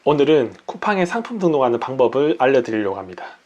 오늘은 쿠팡에 상품 등록하는 방법을 알려드리려고 합니다.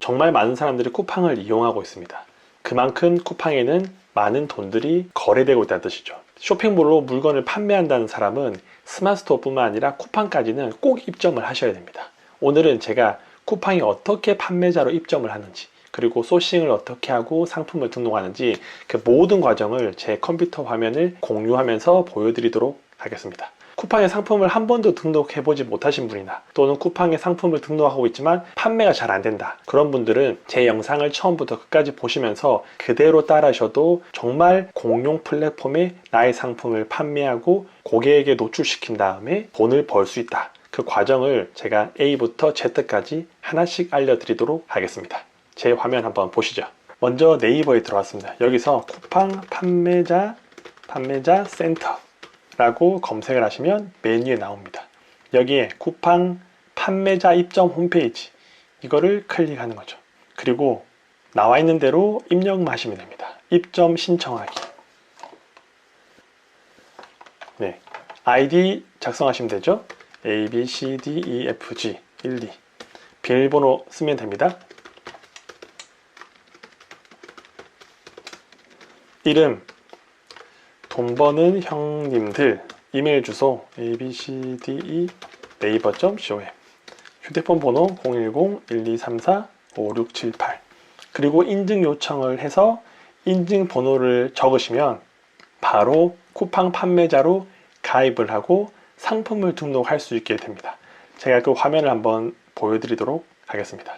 정말 많은 사람들이 쿠팡을 이용하고 있습니다. 그만큼 쿠팡에는 많은 돈들이 거래되고 있다는 뜻이죠. 쇼핑몰로 물건을 판매한다는 사람은 스마트스토어뿐만 아니라 쿠팡까지는 꼭 입점을 하셔야 됩니다. 오늘은 제가 쿠팡이 어떻게 판매자로 입점을 하는지, 그리고 소싱을 어떻게 하고 상품을 등록하는지 그 모든 과정을 제 컴퓨터 화면을 공유하면서 보여드리도록 하겠습니다. 쿠팡에 상품을 한 번도 등록해보지 못하신 분이나 또는 쿠팡에 상품을 등록하고 있지만 판매가 잘 안된다, 그런 분들은 제 영상을 처음부터 끝까지 보시면서 그대로 따라하셔도 정말 공용 플랫폼에 나의 상품을 판매하고 고객에게 노출시킨 다음에 돈을 벌 수 있다, 그 과정을 제가 A부터 Z까지 하나씩 알려드리도록 하겠습니다. 제 화면 한번 보시죠. 먼저 네이버에 들어왔습니다. 여기서 쿠팡 판매자 센터 라고 검색을 하시면 메뉴에 나옵니다. 여기에 쿠팡 판매자 입점 홈페이지, 이거를 클릭하는 거죠. 그리고 나와 있는 대로 입력만 하시면 됩니다. 입점 신청하기. 네, 아이디 작성하시면 되죠. A, B, C, D, E, F, G 1, 2 비밀번호 쓰면 됩니다. 이름, 돈 버는 형님들, 이메일 주소 abcde 네이버.com, 휴대폰 번호 010-1234-5678, 그리고 인증 요청을 해서 인증 번호를 적으시면 바로 쿠팡 판매자로 가입을 하고 상품을 등록할 수 있게 됩니다. 제가 그 화면을 한번 보여드리도록 하겠습니다.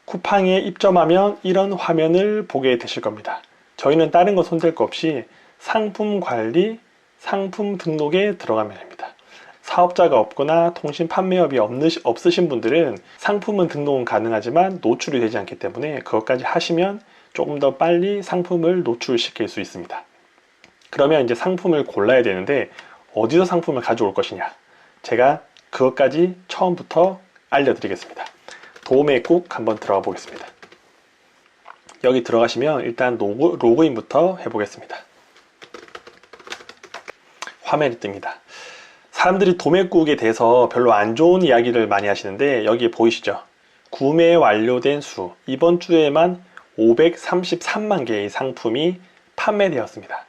쿠팡에 입점하면 이런 화면을 보게 되실 겁니다. 저희는 다른 거 손댈 거 없이 상품 관리, 상품 등록에 들어가면 됩니다. 사업자가 없거나 통신 판매업이 없으신 분들은 상품은 등록은 가능하지만 노출이 되지 않기 때문에 그것까지 하시면 조금 더 빨리 상품을 노출시킬 수 있습니다. 그러면 이제 상품을 골라야 되는데 어디서 상품을 가져올 것이냐, 제가 그것까지 처음부터 알려드리겠습니다. 도움의 국 한번 들어가 보겠습니다. 여기 들어가시면 일단 로그인부터 해보겠습니다. 화면이 뜹니다. 사람들이 도매국에 대해서 별로 안 좋은 이야기를 많이 하시는데 여기 보이시죠? 구매 완료된 수, 이번 주에만 533만 개의 상품이 판매되었습니다.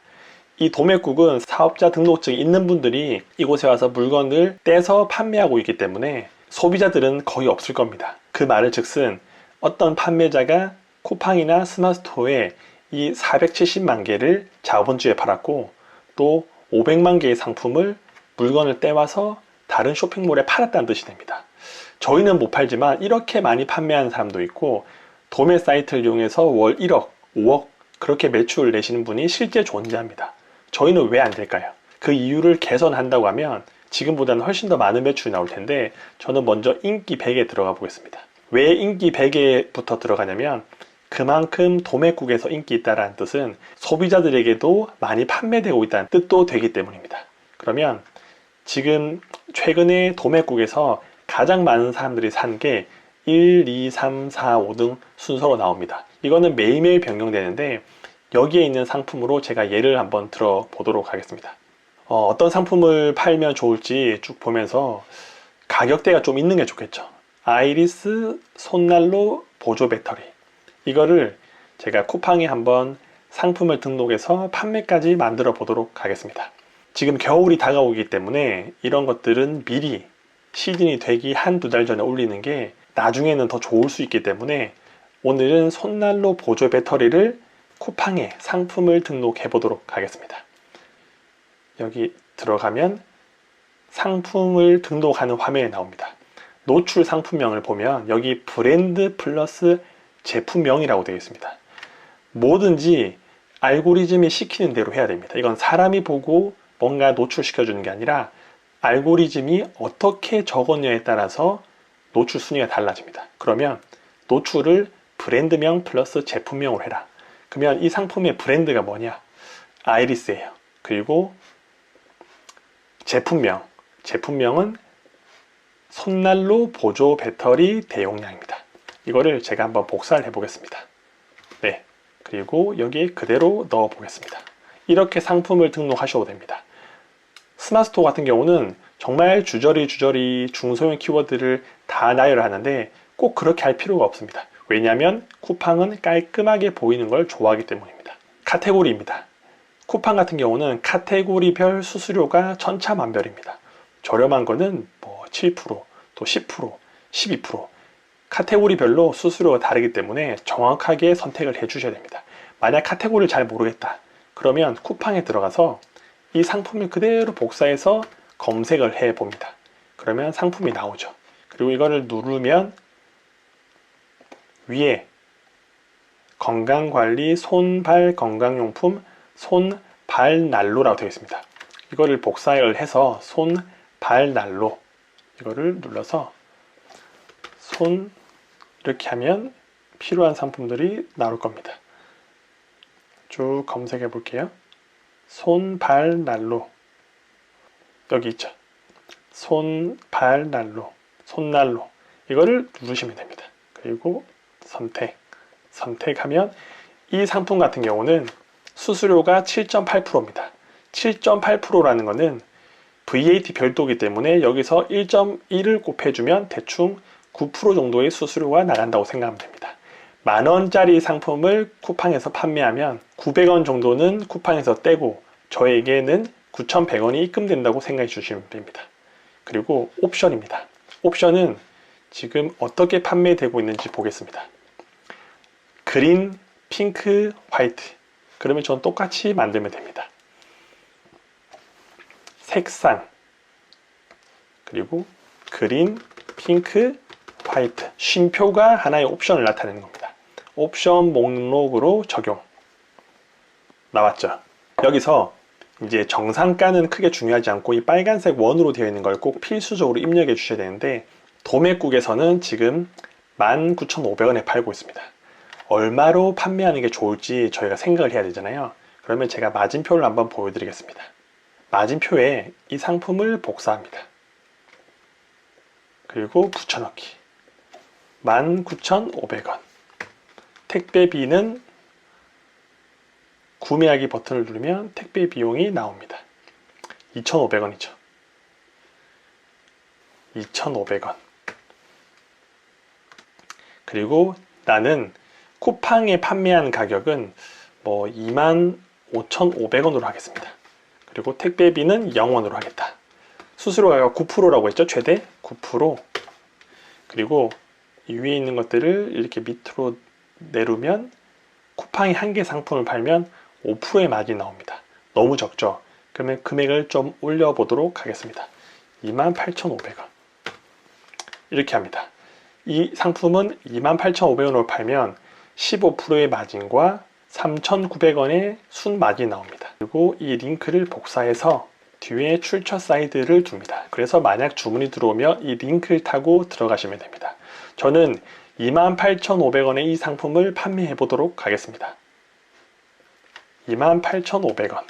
이 도매국은 사업자 등록증이 있는 분들이 이곳에 와서 물건을 떼서 판매하고 있기 때문에 소비자들은 거의 없을 겁니다. 그 말을 즉슨 어떤 판매자가 쿠팡이나 스마트스토어에 이 470만 개를 저번 주에 팔았고 또 500만 개의 상품을 물건을 떼와서 다른 쇼핑몰에 팔았다는 뜻이 됩니다. 저희는 못 팔지만 이렇게 많이 판매하는 사람도 있고 도매 사이트를 이용해서 월 1억, 5억 그렇게 매출을 내시는 분이 실제 존재합니다. 저희는 왜 안 될까요? 그 이유를 개선한다고 하면 지금보다는 훨씬 더 많은 매출이 나올 텐데 저는 먼저 인기 100에 들어가 보겠습니다. 왜 인기 100에부터 들어가냐면 그만큼 도매국에서 인기 있다는 뜻은 소비자들에게도 많이 판매되고 있다는 뜻도 되기 때문입니다. 그러면 지금 최근에 도매국에서 가장 많은 사람들이 산 게 1, 2, 3, 4, 5 등 순서로 나옵니다. 이거는 매일매일 변경되는데 여기에 있는 상품으로 제가 예를 한번 들어보도록 하겠습니다. 어떤 상품을 팔면 좋을지 쭉 보면서 가격대가 좀 있는 게 좋겠죠. 아이리스 손난로 보조 배터리, 이거를 제가 쿠팡에 한번 상품을 등록해서 판매까지 만들어 보도록 하겠습니다. 지금 겨울이 다가오기 때문에 이런 것들은 미리 시즌이 되기 한두 달 전에 올리는 게 나중에는 더 좋을 수 있기 때문에 오늘은 손난로 보조 배터리를 쿠팡에 상품을 등록해 보도록 하겠습니다. 여기 들어가면 상품을 등록하는 화면이 나옵니다. 노출 상품명을 보면 여기 브랜드 플러스 제품명이라고 되어 있습니다. 뭐든지 알고리즘이 시키는 대로 해야 됩니다. 이건 사람이 보고 뭔가 노출시켜 주는 게 아니라 알고리즘이 어떻게 적었냐에 따라서 노출 순위가 달라집니다. 그러면 노출을 브랜드명 플러스 제품명으로 해라. 그러면 이 상품의 브랜드가 뭐냐? 아이리스예요. 그리고 제품명은 손난로 보조 배터리 대용량입니다. 이거를 제가 한번 복사를 해 보겠습니다. 네, 그리고 여기에 그대로 넣어 보겠습니다. 이렇게 상품을 등록하셔도 됩니다. 스마트스토어 같은 경우는 정말 주저리 중소형 키워드를 다 나열을 하는데 꼭 그렇게 할 필요가 없습니다. 왜냐하면 쿠팡은 깔끔하게 보이는 걸 좋아하기 때문입니다. 카테고리입니다. 쿠팡 같은 경우는 카테고리별 수수료가 천차만별입니다. 저렴한 거는 뭐 7%, 또 10%, 12%. 카테고리별로 수수료가 다르기 때문에 정확하게 선택을 해 주셔야 됩니다. 만약 카테고리를 잘 모르겠다. 그러면 쿠팡에 들어가서 이 상품을 그대로 복사해서 검색을 해 봅니다. 그러면 상품이 나오죠. 그리고 이거를 누르면 위에 건강관리 손발 건강용품 손발난로라고 되어 있습니다. 이거를 복사를 해서 손발난로 이거를 눌러서 손 이렇게 하면 필요한 상품들이 나올 겁니다. 쭉 검색해 볼게요. 손발난로 여기 있죠. 손발난로 손난로 이거를 누르시면 됩니다. 그리고 선택하면 이 상품 같은 경우는 수수료가 7.8%입니다. 7.8%라는 거는 VAT 별도이기 때문에 여기서 1.1을 곱해주면 대충 9% 정도의 수수료가 나간다고 생각하면 됩니다. 만원짜리 상품을 쿠팡에서 판매하면 900원 정도는 쿠팡에서 떼고 저에게는 9,100원이 입금된다고 생각해 주시면 됩니다. 그리고 옵션입니다. 옵션은 지금 어떻게 판매되고 있는지 보겠습니다. 그린, 핑크, 화이트. 그러면 전 똑같이 만들면 됩니다. 색상, 그리고 그린, 핑크, 화이트. 쉼표가 하나의 옵션을 나타내는 겁니다. 옵션 목록으로 적용. 나왔죠? 여기서 이제 정상가는 크게 중요하지 않고 이 빨간색 원으로 되어 있는 걸 꼭 필수적으로 입력해 주셔야 되는데 도매국에서는 지금 19,500원에 팔고 있습니다. 얼마로 판매하는 게 좋을지 저희가 생각을 해야 되잖아요. 그러면 제가 마진표를 한번 보여드리겠습니다. 마진표에 이 상품을 복사합니다. 그리고 붙여넣기 19,500원. 택배비는 구매하기 버튼을 누르면 택배 비용이 나옵니다. 2,500원이죠. 2,500원. 그리고 나는 쿠팡에 판매한 가격은 뭐 25,500원으로 하겠습니다. 그리고 택배비는 0원으로 하겠다. 수수료가 9%라고 했죠. 최대 9%. 그리고 이 위에 있는 것들을 이렇게 밑으로 내리면 쿠팡이 한 개 상품을 팔면 5%의 마진이 나옵니다. 너무 적죠? 그러면 금액을 좀 올려보도록 하겠습니다. 28,500원. 이렇게 합니다. 이 상품은 28,500원으로 팔면 15%의 마진과 3,900원의 순 마진이 나옵니다. 그리고 이 링크를 복사해서 뒤에 출처 사이드를 둡니다. 그래서 만약 주문이 들어오면 이 링크를 타고 들어가시면 됩니다. 저는 28,500원의 이 상품을 판매해 보도록 하겠습니다. 28,500원.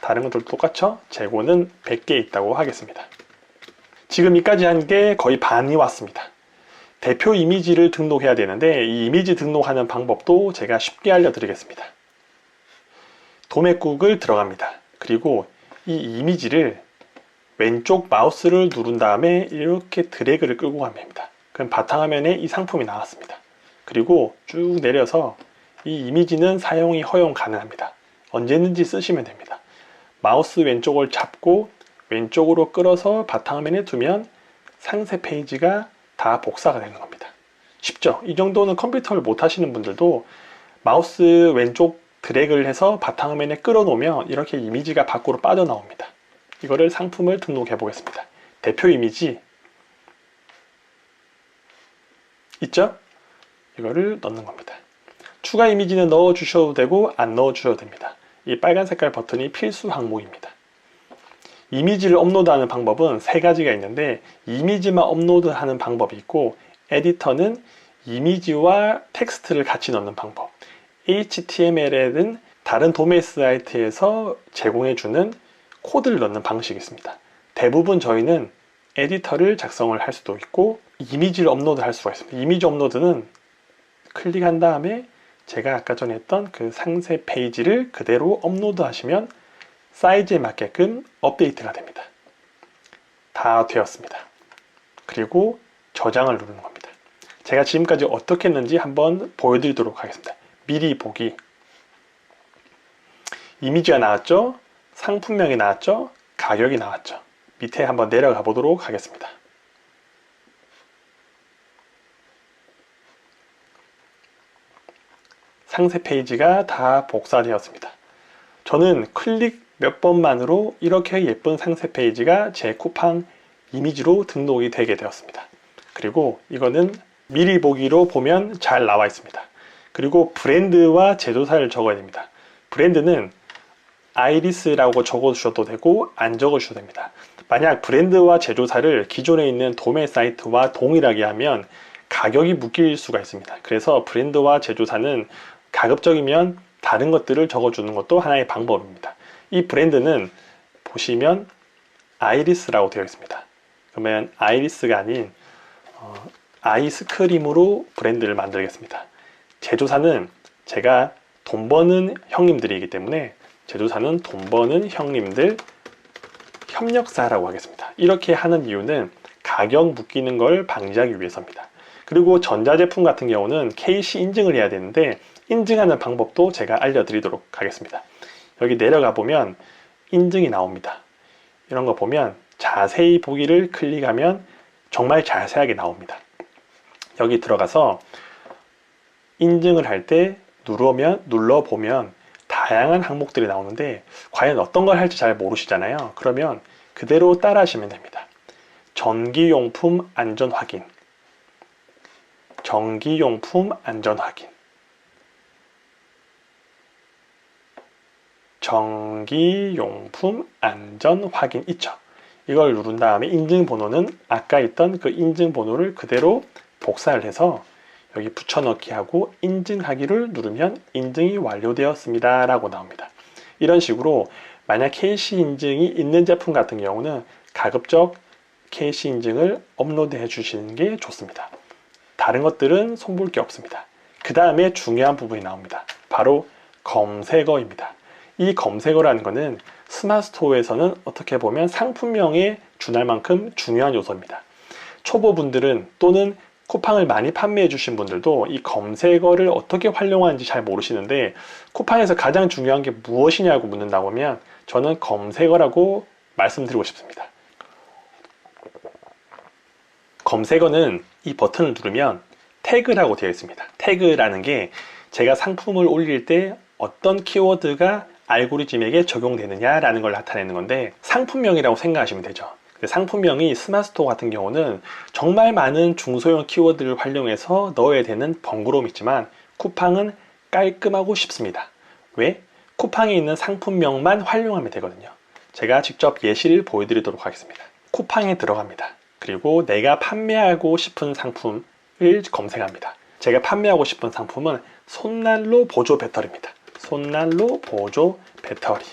다른 것들도 똑같죠? 재고는 100개 있다고 하겠습니다. 지금 여기까지 한 게 거의 반이 왔습니다. 대표 이미지를 등록해야 되는데 이 이미지 등록하는 방법도 제가 쉽게 알려드리겠습니다. 도매국을 들어갑니다. 그리고 이 이미지를 왼쪽 마우스를 누른 다음에 이렇게 드래그를 끌고 가면 됩니다. 그럼 바탕화면에 이 상품이 나왔습니다. 그리고 쭉 내려서 이 이미지는 사용이 허용 가능합니다. 언제든지 쓰시면 됩니다. 마우스 왼쪽을 잡고 왼쪽으로 끌어서 바탕화면에 두면 상세 페이지가 다 복사가 되는 겁니다. 쉽죠? 이 정도는 컴퓨터를 못 하시는 분들도 마우스 왼쪽 드래그를 해서 바탕화면에 끌어놓으면 이렇게 이미지가 밖으로 빠져나옵니다. 이거를 상품을 등록해 보겠습니다. 대표 이미지 있죠? 이거를 넣는 겁니다. 추가 이미지는 넣어 주셔도 되고 안 넣어 주셔도 됩니다. 이 빨간 색깔 버튼이 필수 항목입니다. 이미지를 업로드하는 방법은 세 가지가 있는데 이미지만 업로드하는 방법이 있고 에디터는 이미지와 텍스트를 같이 넣는 방법, HTML에는 다른 도메 사이트에서 제공해주는 코드를 넣는 방식이 있습니다. 대부분 저희는 에디터를 작성을 할 수도 있고 이미지를 업로드할 수가 있습니다. 이미지 업로드는 클릭한 다음에 제가 아까 전에 했던 그 상세 페이지를 그대로 업로드 하시면 사이즈에 맞게끔 업데이트가 됩니다. 다 되었습니다. 그리고 저장을 누르는 겁니다. 제가 지금까지 어떻게 했는지 한번 보여드리도록 하겠습니다. 미리 보기. 이미지가 나왔죠? 상품명이 나왔죠? 가격이 나왔죠? 밑에 한번 내려가 보도록 하겠습니다. 상세 페이지가 다 복사되었습니다. 저는 클릭 몇 번만으로 이렇게 예쁜 상세 페이지가 제 쿠팡 이미지로 등록이 되게 되었습니다. 그리고 이거는 미리 보기로 보면 잘 나와 있습니다. 그리고 브랜드와 제조사를 적어야 됩니다. 브랜드는 아이리스라고 적어주셔도 되고 안 적어주셔도 됩니다. 만약 브랜드와 제조사를 기존에 있는 도매 사이트와 동일하게 하면 가격이 묶일 수가 있습니다. 그래서 브랜드와 제조사는 가급적이면 다른 것들을 적어주는 것도 하나의 방법입니다. 이 브랜드는 보시면 아이리스라고 되어 있습니다. 그러면 아이리스가 아닌 아이스크림으로 브랜드를 만들겠습니다. 제조사는 제가 돈 버는 형님들이기 때문에 제조사는 돈 버는 형님들 협력사라고 하겠습니다. 이렇게 하는 이유는 가격 묶이는 걸 방지하기 위해서입니다. 그리고 전자제품 같은 경우는 KC 인증을 해야 되는데 인증하는 방법도 제가 알려드리도록 하겠습니다. 여기 내려가 보면 인증이 나옵니다. 이런 거 보면 자세히 보기를 클릭하면 정말 자세하게 나옵니다. 여기 들어가서 인증을 할 때 눌러보면 다양한 항목들이 나오는데 과연 어떤 걸 할지 잘 모르시잖아요. 그러면 그대로 따라 하시면 됩니다. 전기용품 안전 확인, 전기용품 안전 확인, 전기용품 안전 확인 있죠. 이걸 누른 다음에 인증번호는 아까 있던 그 인증번호를 그대로 복사를 해서 여기 붙여넣기 하고 인증하기를 누르면 인증이 완료되었습니다 라고 나옵니다. 이런 식으로 만약 KC 인증이 있는 제품 같은 경우는 가급적 KC 인증을 업로드해 주시는 게 좋습니다. 다른 것들은 손볼 게 없습니다. 그 다음에 중요한 부분이 나옵니다. 바로 검색어입니다. 이 검색어라는 것은 스마트스토어에서는 어떻게 보면 상품명에 준할 만큼 중요한 요소입니다. 초보분들은 또는 쿠팡을 많이 판매해 주신 분들도 이 검색어를 어떻게 활용하는지 잘 모르시는데 쿠팡에서 가장 중요한 게 무엇이냐고 묻는다고 하면 저는 검색어라고 말씀드리고 싶습니다. 검색어는 이 버튼을 누르면 태그라고 되어 있습니다. 태그라는 게 제가 상품을 올릴 때 어떤 키워드가 알고리즘에게 적용되느냐라는 걸 나타내는 건데 상품명이라고 생각하시면 되죠. 상품명이 스마트스토어 같은 경우는 정말 많은 중소형 키워드를 활용해서 넣어야 되는 번거로움이 있지만 쿠팡은 깔끔하고 쉽습니다. 왜? 쿠팡에 있는 상품명만 활용하면 되거든요. 제가 직접 예시를 보여드리도록 하겠습니다. 쿠팡에 들어갑니다. 그리고 내가 판매하고 싶은 상품을 검색합니다. 제가 판매하고 싶은 상품은 손난로 보조 배터리입니다. 손난로 보조 배터리.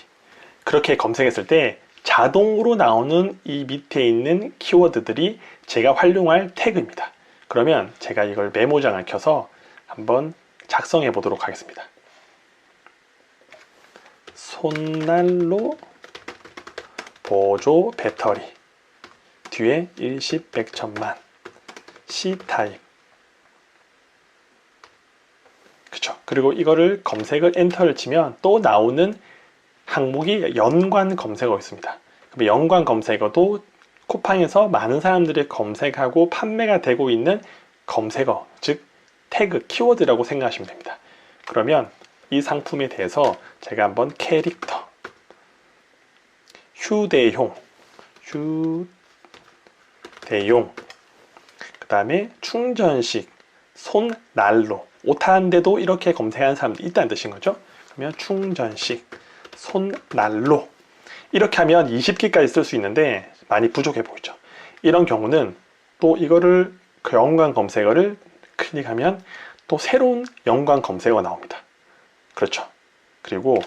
그렇게 검색했을 때 자동으로 나오는 이 밑에 있는 키워드들이 제가 활용할 태그입니다. 그러면 제가 이걸 메모장을 켜서 한번 작성해 보도록 하겠습니다. 손난로 보조 배터리 뒤에 일십 백천만 C타입 그쵸. 그리고 이거를 검색을 엔터를 치면 또 나오는 항목이 연관 검색어 있습니다. 연관 검색어도 쿠팡에서 많은 사람들이 검색하고 판매가 되고 있는 검색어, 즉 태그, 키워드라고 생각하시면 됩니다. 그러면 이 상품에 대해서 제가 한번 캐릭터, 휴대용, 그 다음에 충전식, 손난로, 오타한데도 이렇게 검색하는 사람들이 있다는 뜻인 거죠. 그러면 충전식, 손난로 이렇게 하면 20개까지 쓸 수 있는데 많이 부족해 보이죠. 이런 경우는 또 이거를 그 연관 검색어를 클릭하면 또 새로운 연관 검색어가 나옵니다. 그렇죠. 그리고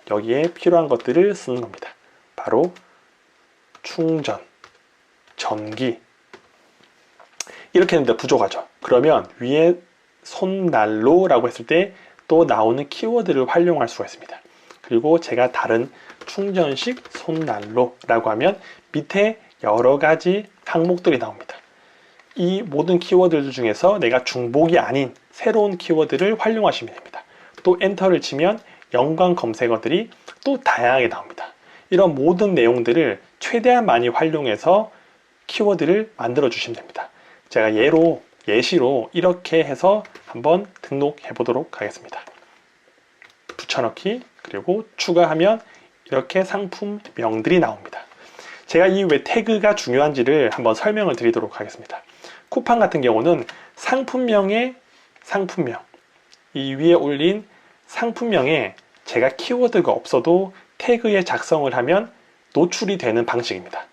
여기에 필요한 것들을 쓰는 겁니다. 바로 충전, 전기 이렇게 했는데 부족하죠. 그러면 위에 손난로라고 했을 때 또 나오는 키워드를 활용할 수가 있습니다. 그리고 제가 다른 충전식 손난로라고 하면 밑에 여러 가지 항목들이 나옵니다. 이 모든 키워드들 중에서 내가 중복이 아닌 새로운 키워드를 활용하시면 됩니다. 또 엔터를 치면 연관 검색어들이 또 다양하게 나옵니다. 이런 모든 내용들을 최대한 많이 활용해서 키워드를 만들어 주시면 됩니다. 제가 예시로 이렇게 해서 한번 등록해 보도록 하겠습니다. 붙여넣기, 그리고 추가하면 이렇게 상품명들이 나옵니다. 제가 이 왜 태그가 중요한지를 한번 설명을 드리도록 하겠습니다. 쿠팡 같은 경우는 상품명에 상품명, 이 위에 올린 상품명에 제가 키워드가 없어도 태그에 작성을 하면 노출이 되는 방식입니다.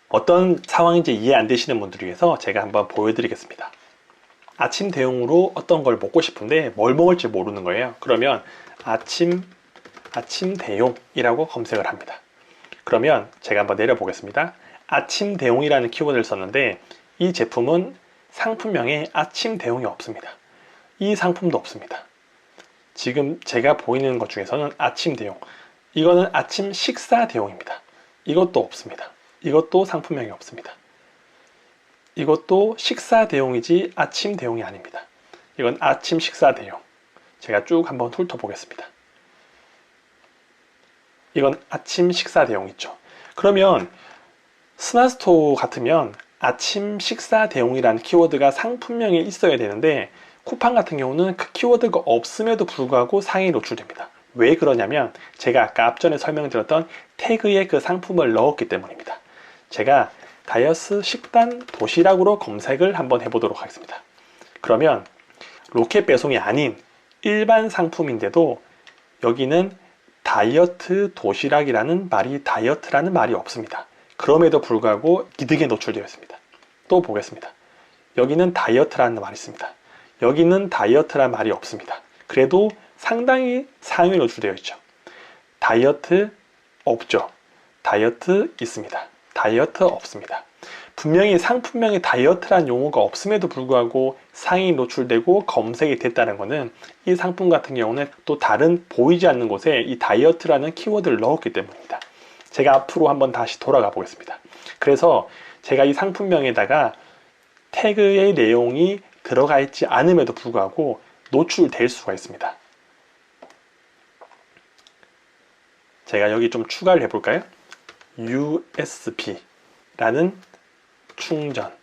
어떤 상황인지 이해 안 되시는 분들을 위해서 제가 한번 보여드리겠습니다. 아침 대용으로 어떤 걸 먹고 싶은데 뭘 먹을지 모르는 거예요. 그러면 아침 대용이라고 검색을 합니다. 그러면 제가 한번 내려보겠습니다. 아침 대용이라는 키워드를 썼는데 이 제품은 상품명에 아침 대용이 없습니다. 이 상품도 없습니다. 지금 제가 보이는 것 중에서는 아침 대용, 이거는 아침 식사 대용입니다. 이것도 없습니다. 이것도 상품명이 없습니다. 이것도 식사 대용이지 아침 대용이 아닙니다. 이건 아침 식사 대용. 제가 쭉 한번 훑어보겠습니다. 이건 아침 식사 대용 있죠. 그러면 스마스토어 같으면 아침 식사 대용이라는 키워드가 상품명에 있어야 되는데 쿠팡 같은 경우는 그 키워드가 없음에도 불구하고 상위에 노출됩니다. 왜 그러냐면 제가 아까 앞전에 설명드렸던 태그에 그 상품을 넣었기 때문입니다. 제가 다이어트 식단 도시락으로 검색을 한번 해보도록 하겠습니다. 그러면 로켓 배송이 아닌 일반 상품인데도 여기는 다이어트 도시락이라는 말이, 다이어트라는 말이 없습니다. 그럼에도 불구하고 이득에 노출되어 있습니다. 또 보겠습니다. 여기는 다이어트라는 말이 있습니다. 여기는 다이어트라는 말이 없습니다. 그래도 상당히 상위에 노출되어 있죠. 다이어트 없죠. 다이어트 있습니다. 다이어트 없습니다. 분명히 상품명에 다이어트라는 용어가 없음에도 불구하고 상위 노출되고 검색이 됐다는 것은 이 상품 같은 경우는 또 다른 보이지 않는 곳에 이 다이어트라는 키워드를 넣었기 때문입니다. 제가 앞으로 한번 다시 돌아가 보겠습니다. 그래서 제가 이 상품명에다가 태그의 내용이 들어가 있지 않음에도 불구하고 노출될 수가 있습니다. 제가 여기 좀 추가를 해볼까요? USB라는 충전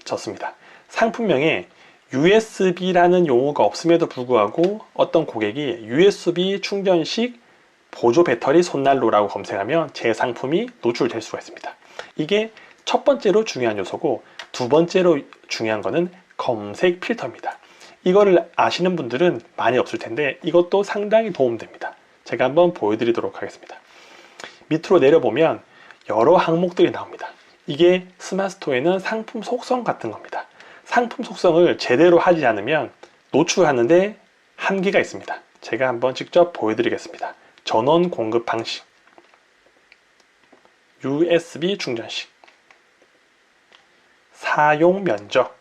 졌습니다. 상품명에 USB라는 용어가 없음에도 불구하고 어떤 고객이 USB 충전식 보조 배터리 손난로라고 검색하면 제 상품이 노출될 수가 있습니다. 이게 첫 번째로 중요한 요소고, 두 번째로 중요한 거는 검색 필터입니다. 이거를 아시는 분들은 많이 없을 텐데 이것도 상당히 도움됩니다. 제가 한번 보여드리도록 하겠습니다. 밑으로 내려보면 여러 항목들이 나옵니다. 이게 스마스토어에는 상품 속성 같은 겁니다. 상품 속성을 제대로 하지 않으면 노출하는데 한계가 있습니다. 제가 한번 직접 보여드리겠습니다. 전원 공급 방식, USB 충전식, 사용 면적.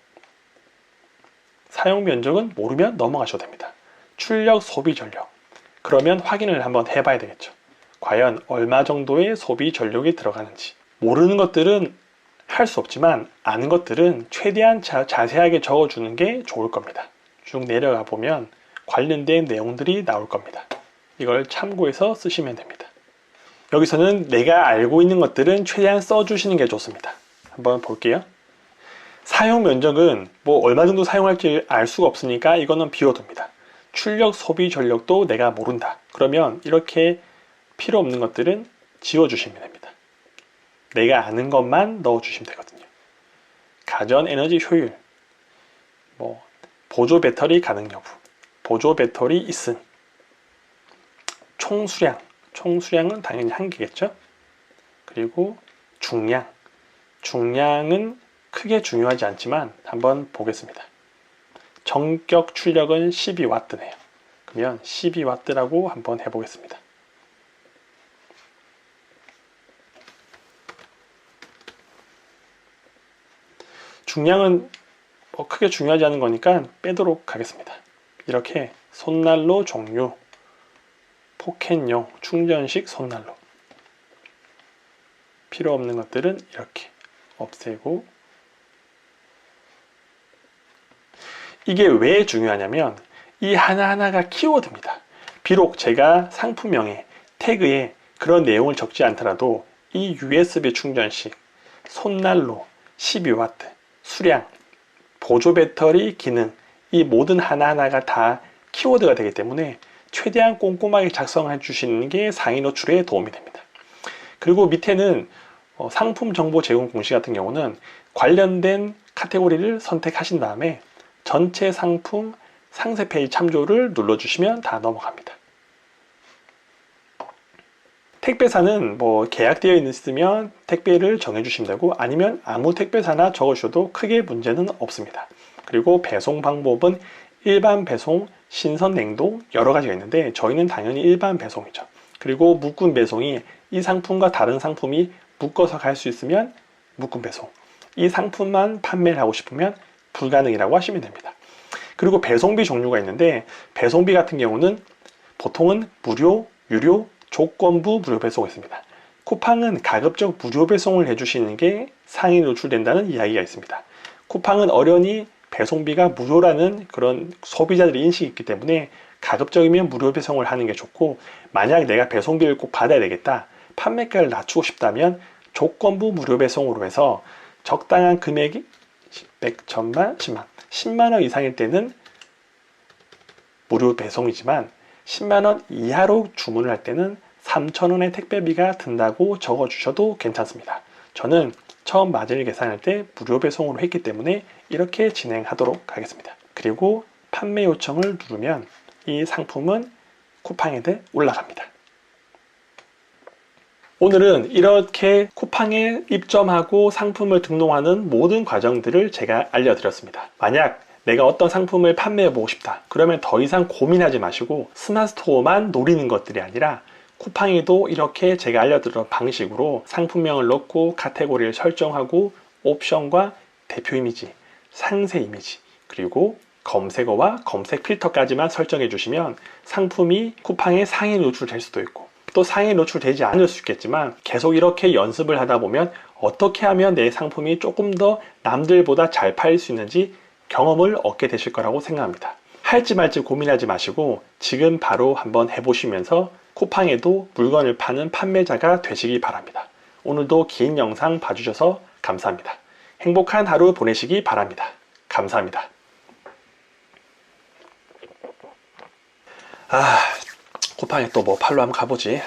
사용 면적은 모르면 넘어가셔도 됩니다. 출력, 소비 전력. 그러면 확인을 한번 해봐야 되겠죠. 과연 얼마 정도의 소비 전력이 들어가는지. 모르는 것들은 할 수 없지만 아는 것들은 최대한 자세하게 적어주는 게 좋을 겁니다. 쭉 내려가 보면 관련된 내용들이 나올 겁니다. 이걸 참고해서 쓰시면 됩니다. 여기서는 내가 알고 있는 것들은 최대한 써주시는 게 좋습니다. 한번 볼게요. 사용 면적은 뭐 얼마 정도 사용할지 알 수가 없으니까 이거는 비워둡니다. 출력, 소비 전력도 내가 모른다. 그러면 이렇게 필요 없는 것들은 지워주시면 됩니다. 내가 아는 것만 넣어주시면 되거든요. 가전 에너지 효율, 보조 배터리 가능 여부, 보조 배터리 있음, 총수량, 총수량은 당연히 한개겠죠. 그리고 중량은 크게 중요하지 않지만 한번 보겠습니다. 전격 출력은 12W네요. 그러면 12W라고 한번 해보겠습니다. 중량은 크게 중요하지 않은 거니까 빼도록 하겠습니다. 이렇게 손난로 종류, 포켓용 충전식 손난로. 필요 없는 것들은 이렇게 없애고. 이게 왜 중요하냐면 이 하나하나가 키워드입니다. 비록 제가 상품명에 태그에 그런 내용을 적지 않더라도 이 USB 충전식, 손난로, 12W, 수량, 보조 배터리 기능, 이 모든 하나하나가 다 키워드가 되기 때문에 최대한 꼼꼼하게 작성해 주시는 게 상위 노출에 도움이 됩니다. 그리고 밑에는 상품 정보 제공 공시 같은 경우는 관련된 카테고리를 선택하신 다음에 전체 상품 상세 페이지 참조를 눌러주시면 다 넘어갑니다. 택배사는 계약되어 있으면 택배를 정해주시면 되고, 아니면 아무 택배사나 적으셔도 크게 문제는 없습니다. 그리고 배송 방법은 일반 배송, 신선 냉동 여러 가지가 있는데 저희는 당연히 일반 배송이죠. 그리고 묶음 배송이 이 상품과 다른 상품이 묶어서 갈 수 있으면 묶음 배송, 이 상품만 판매를 하고 싶으면 불가능이라고 하시면 됩니다. 그리고 배송비 종류가 있는데 배송비 같은 경우는 보통은 무료, 유료, 조건부 무료 배송이 있습니다. 쿠팡은 가급적 무료 배송을 해주시는 게 상위 노출된다는 이야기가 있습니다. 쿠팡은 어련히 배송비가 무료라는 그런 소비자들의 인식이 있기 때문에 가급적이면 무료 배송을 하는 게 좋고, 만약 내가 배송비를 꼭 받아야 되겠다, 판매가를 낮추고 싶다면 조건부 무료 배송으로 해서 적당한 금액이 100, 1000만, 10만, 10만원 이상일 때는 무료 배송이지만 10만원 이하로 주문을 할 때는 3,000원의 택배비가 든다고 적어주셔도 괜찮습니다. 저는 처음 마진을 계산할 때 무료 배송으로 했기 때문에 이렇게 진행하도록 하겠습니다. 그리고 판매 요청을 누르면 이 상품은 쿠팡에 올라갑니다. 오늘은 이렇게 쿠팡에 입점하고 상품을 등록하는 모든 과정들을 제가 알려드렸습니다. 만약 내가 어떤 상품을 판매해 보고 싶다, 그러면 더 이상 고민하지 마시고 스마트스토어만 노리는 것들이 아니라 쿠팡에도 이렇게 제가 알려드린 방식으로 상품명을 넣고 카테고리를 설정하고 옵션과 대표 이미지, 상세 이미지, 그리고 검색어와 검색 필터까지만 설정해 주시면 상품이 쿠팡에 상위 노출될 수도 있고 또 상위 노출되지 않을 수 있겠지만, 계속 이렇게 연습을 하다 보면 어떻게 하면 내 상품이 조금 더 남들보다 잘 팔릴 수 있는지 경험을 얻게 되실 거라고 생각합니다. 할지 말지 고민하지 마시고 지금 바로 한번 해보시면서 쿠팡에도 물건을 파는 판매자가 되시기 바랍니다. 오늘도 긴 영상 봐주셔서 감사합니다. 행복한 하루 보내시기 바랍니다. 감사합니다. 쿠팡에 또 팔로 한번 가보지.